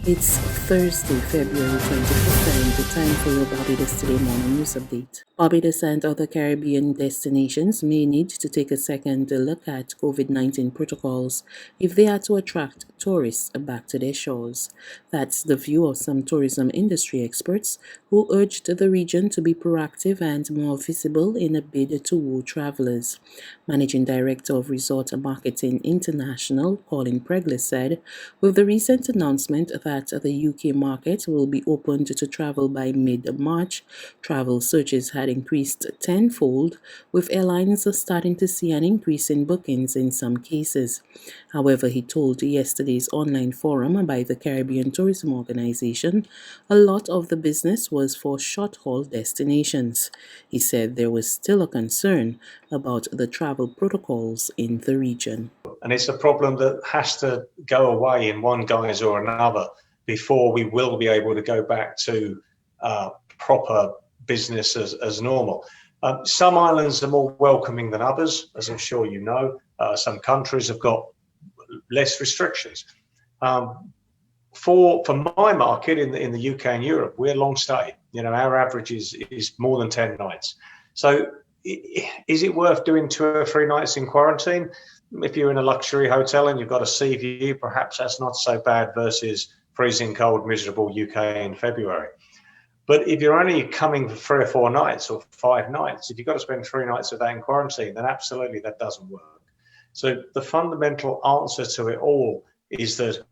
It's Thursday, February 25th, and the time for your Barbados Today morning news update. Barbados and other Caribbean destinations may need to take a second look at COVID-19 protocols if they are to attract tourists back to their shores. That's the view of some tourism industry experts who urged the region to be proactive and more visible in a bid to woo travelers. Managing Director of Resort Marketing International, Colin Pregler, said, with the recent announcement that the UK market will be opened to travel by mid-March, travel searches had increased tenfold, with airlines starting to see an increase in bookings in some cases. However, he told yesterday's online forum by the Caribbean Tourism Organization, a lot of the business was for short-haul destinations. He said there was still a concern about the travel protocols in the region. And it's a problem that has to go away in one guise or another before we will be able to go back to proper business as normal. Some islands are more welcoming than others, as I'm sure you know. Some countries have got less restrictions. For my market in the UK and Europe, we're long stay. You know, our average is more than 10 nights. So is it worth doing 2 or 3 nights in quarantine? If you're in a luxury hotel and you've got a sea view, perhaps that's not so bad versus freezing cold, miserable UK in February. But if you're only coming for 3 or 4 nights or 5 nights, if you've got to spend 3 nights of that in quarantine, then absolutely that doesn't work. So the fundamental answer to it all is that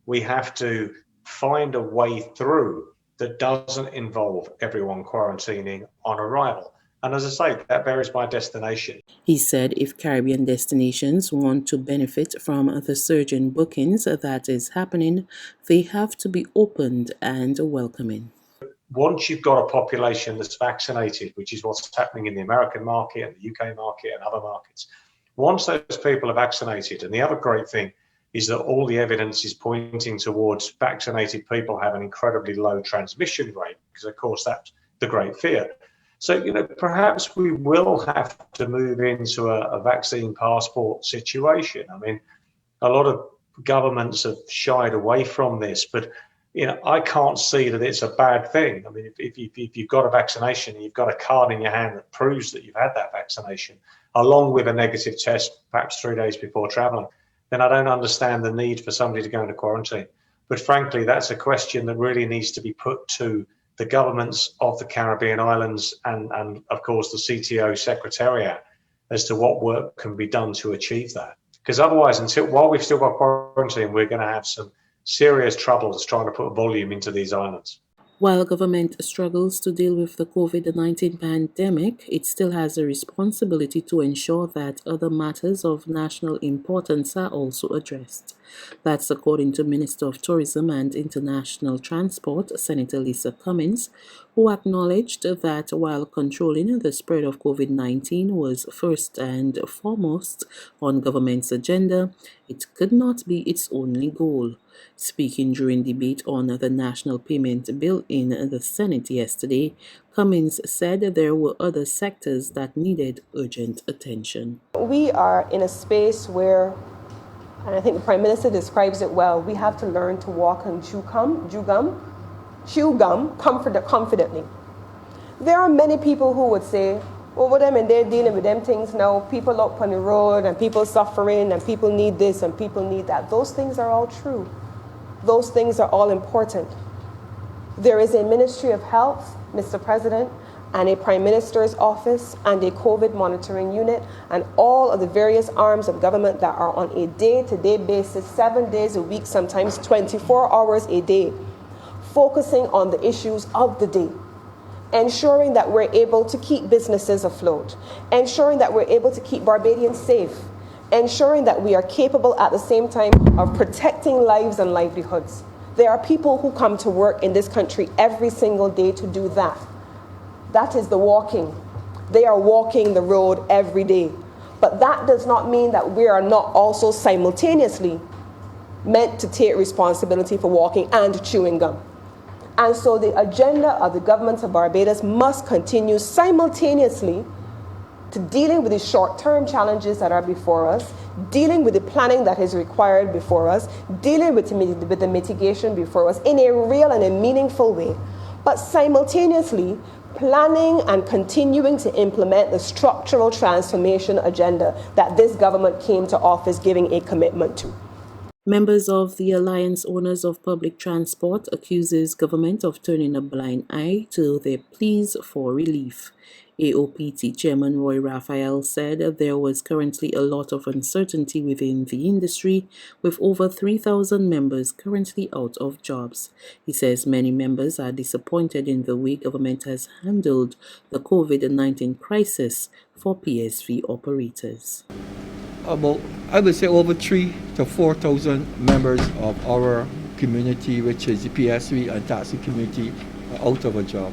we have to find a way through that doesn't involve everyone quarantining on arrival. And as I say, that varies by destination. He said if Caribbean destinations want to benefit from the surge in bookings that is happening, they have to be opened and welcoming. Once you've got a population that's vaccinated, which is what's happening in the American market and the UK market and other markets, once those people are vaccinated, and the other great thing is that all the evidence is pointing towards vaccinated people have an incredibly low transmission rate, because of course that's the great fear. So, you know, perhaps we will have to move into a vaccine passport situation. I mean, a lot of governments have shied away from this, but, you know, I can't see that it's a bad thing. I mean, if you've got a vaccination and you've got a card in your hand that proves that you've had that vaccination, along with a negative test, perhaps 3 days before traveling, then I don't understand the need for somebody to go into quarantine. But frankly, that's a question that really needs to be put to the governments of the Caribbean islands and of course the CTO Secretariat as to what work can be done to achieve that. Because otherwise, while we've still got quarantine, we're going to have some serious troubles trying to put volume into these islands. While government struggles to deal with the COVID-19 pandemic, it still has a responsibility to ensure that other matters of national importance are also addressed. That's according to Minister of Tourism and International Transport, Senator Lisa Cummins, who acknowledged that while controlling the spread of COVID-19 was first and foremost on government's agenda, it could not be its only goal. Speaking during debate on the National Payment Bill in the Senate yesterday, Cummins said there were other sectors that needed urgent attention. We are in a space where, and I think the Prime Minister describes it well, we have to learn to walk and chew gum confidently. There are many people who would say, well, what them and they're dealing with them things now, people up on the road and people suffering and people need this and people need that. Those things are all true. Those things are all important. There is a Ministry of Health, Mr. President, and a Prime Minister's office and a COVID monitoring unit and all of the various arms of government that are on a day-to-day basis, 7 days a week, sometimes 24 hours a day, focusing on the issues of the day, ensuring that we're able to keep businesses afloat, ensuring that we're able to keep Barbadians safe, ensuring that we are capable at the same time of protecting lives and livelihoods. There are people who come to work in this country every single day to do that. That is the walking. They are walking the road every day. But that does not mean that we are not also simultaneously meant to take responsibility for walking and chewing gum. And so the agenda of the government of Barbados must continue simultaneously to dealing with the short-term challenges that are before us, dealing with the planning that is required before us, dealing with the mitigation before us in a real and a meaningful way, but simultaneously planning and continuing to implement the structural transformation agenda that this government came to office giving a commitment to. Members of the Alliance Owners of Public Transport accuses government of turning a blind eye to their pleas for relief. AOPT Chairman Roy Raphael said there was currently a lot of uncertainty within the industry, with over 3,000 members currently out of jobs. He says many members are disappointed in the way government has handled the COVID-19 crisis for PSV operators. About, I would say, over 3,000 to 4,000 members of our community, which is the PSV and taxi community, are out of a job.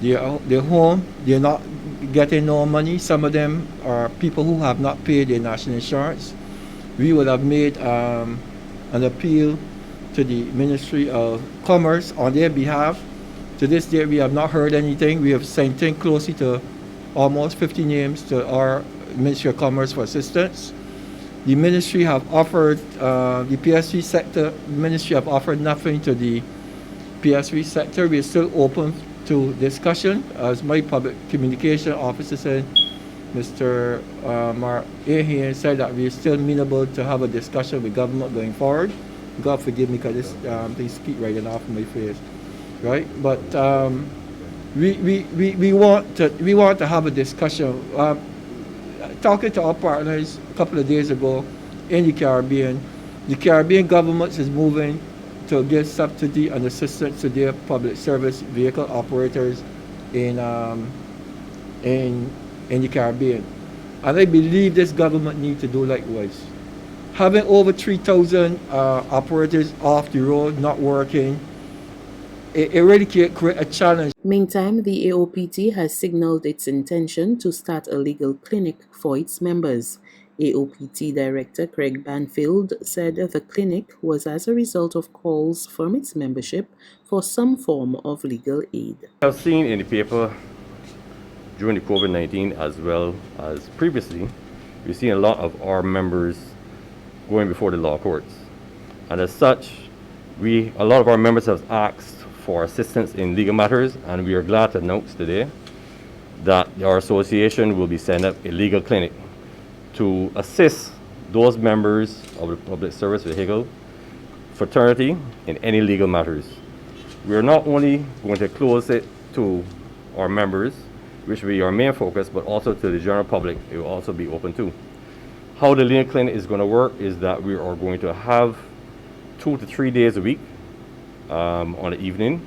They're home, they're not getting no money. Some of them are people who have not paid their national insurance. We would have made an appeal to the Ministry of Commerce on their behalf. To this day, we have not heard anything. We have sent in closely to almost 50 names to our Ministry of Commerce for assistance. The ministry have offered, the PSV sector, ministry have offered nothing to the PSV sector. We are still open to discussion. As my public communication officer said, Mr. Mark Ahe said that we are still amenable to have a discussion with government going forward. God forgive me because they speak right off my face, right? But we want to have a discussion. Talking to our partners a couple of days ago in the Caribbean government is moving to give subsidy and assistance to their public service vehicle operators in the Caribbean. And I believe this government needs to do likewise. Having over 3,000 operators off the road, not working, it really can create a challenge. Meantime, the AOPT has signaled its intention to start a legal clinic for its members. AOPT Director Craig Banfield said the clinic was as a result of calls from its membership for some form of legal aid. I've seen in the paper during the COVID-19 as well as previously, we've seen a lot of our members going before the law courts. And as such, a lot of our members have asked for assistance in legal matters, and we are glad to announce today that our association will be setting up a legal clinic to assist those members of the public service vehicle fraternity in any legal matters. We are not only going to close it to our members, which will be our main focus, but also to the general public. It will also be open to. How the legal clinic is going to work is that we are going to have 2 to 3 days a week on the evening.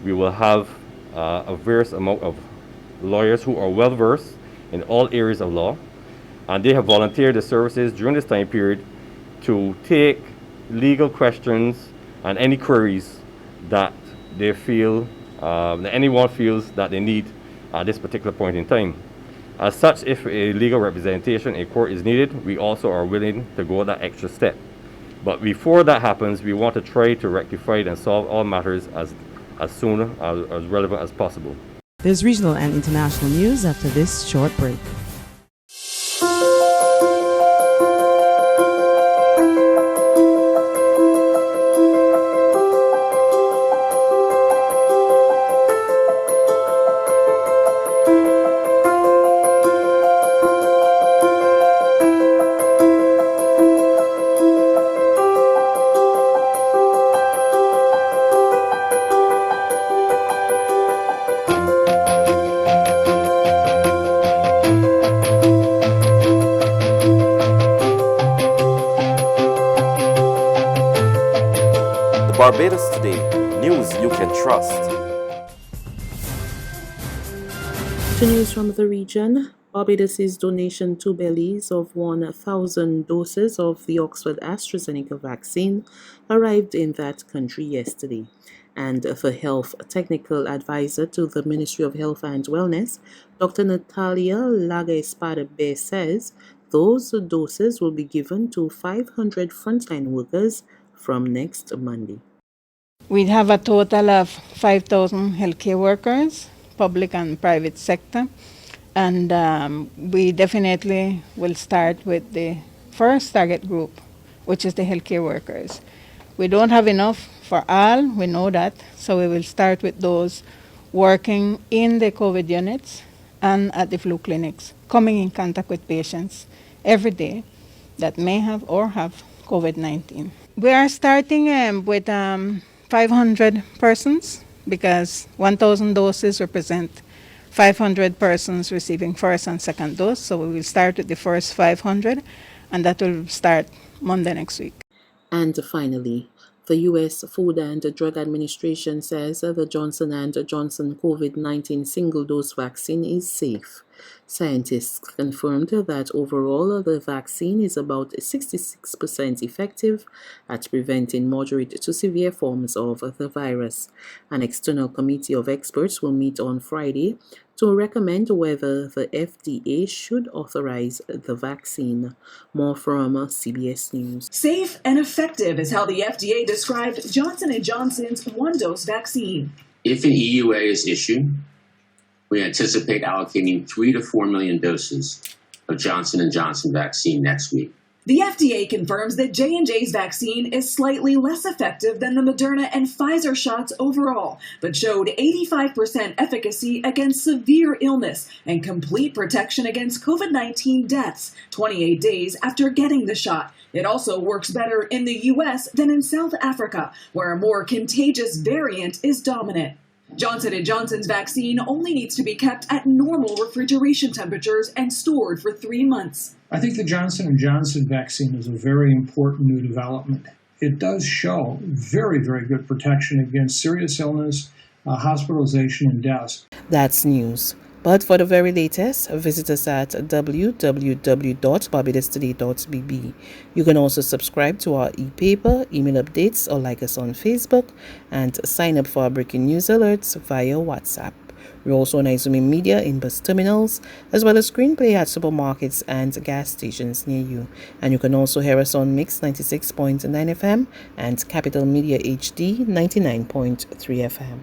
We will have a various amount of lawyers who are well versed in all areas of law, and they have volunteered their services during this time period to take legal questions and any queries that they feel, that anyone feels that they need at this particular point in time. As such, if a legal representation in court is needed, we also are willing to go that extra step. But before that happens, we want to try to rectify and solve all matters as soon as relevant as possible. There's regional and international news after this short break. Barbados Today, news you can trust. To news from the region, Barbados' donation to Belize of 1,000 doses of the Oxford AstraZeneca vaccine arrived in that country yesterday. And the health technical advisor to the Ministry of Health and Wellness, Dr. Natalia Laga-Espada-Bear says those doses will be given to 500 frontline workers from next Monday. We have a total of 5,000 healthcare workers, public and private sector, And we definitely will start with the first target group, which is the healthcare workers. We don't have enough for all, we know that, so we will start with those working in the COVID units and at the flu clinics, coming in contact with patients every day that may have or have COVID-19. We are starting with 500 persons because 1,000 doses represent 500 persons receiving first and second dose. So we will start with the first 500, and that will start Monday next week. And finally, the U.S. Food and Drug Administration says the Johnson & Johnson COVID-19 single-dose vaccine is safe. Scientists confirmed that overall the vaccine is about 66% effective at preventing moderate to severe forms of the virus. An external committee of experts will meet on Friday to recommend whether the FDA should authorize the vaccine. More from CBS News. Safe and effective is how the FDA described Johnson & Johnson's one-dose vaccine. If an EUA is issued, we anticipate allocating 3 to 4 million doses of Johnson & Johnson vaccine next week. The FDA confirms that J&J's vaccine is slightly less effective than the Moderna and Pfizer shots overall, but showed 85% efficacy against severe illness and complete protection against COVID-19 deaths 28 days after getting the shot. It also works better in the U.S. than in South Africa, where a more contagious variant is dominant. Johnson & Johnson's vaccine only needs to be kept at normal refrigeration temperatures and stored for 3 months. I think the Johnson & Johnson vaccine is a very important new development. It does show very, very good protection against serious illness, hospitalization, and deaths. That's news. But for the very latest, visit us at www.barbadostoday.bb. You can also subscribe to our e-paper, email updates, or like us on Facebook, and sign up for our breaking news alerts via WhatsApp. We're also on Izumi Media in bus terminals, as well as screenplay at supermarkets and gas stations near you. And you can also hear us on Mix 96.9 FM and Capital Media HD 99.3 FM.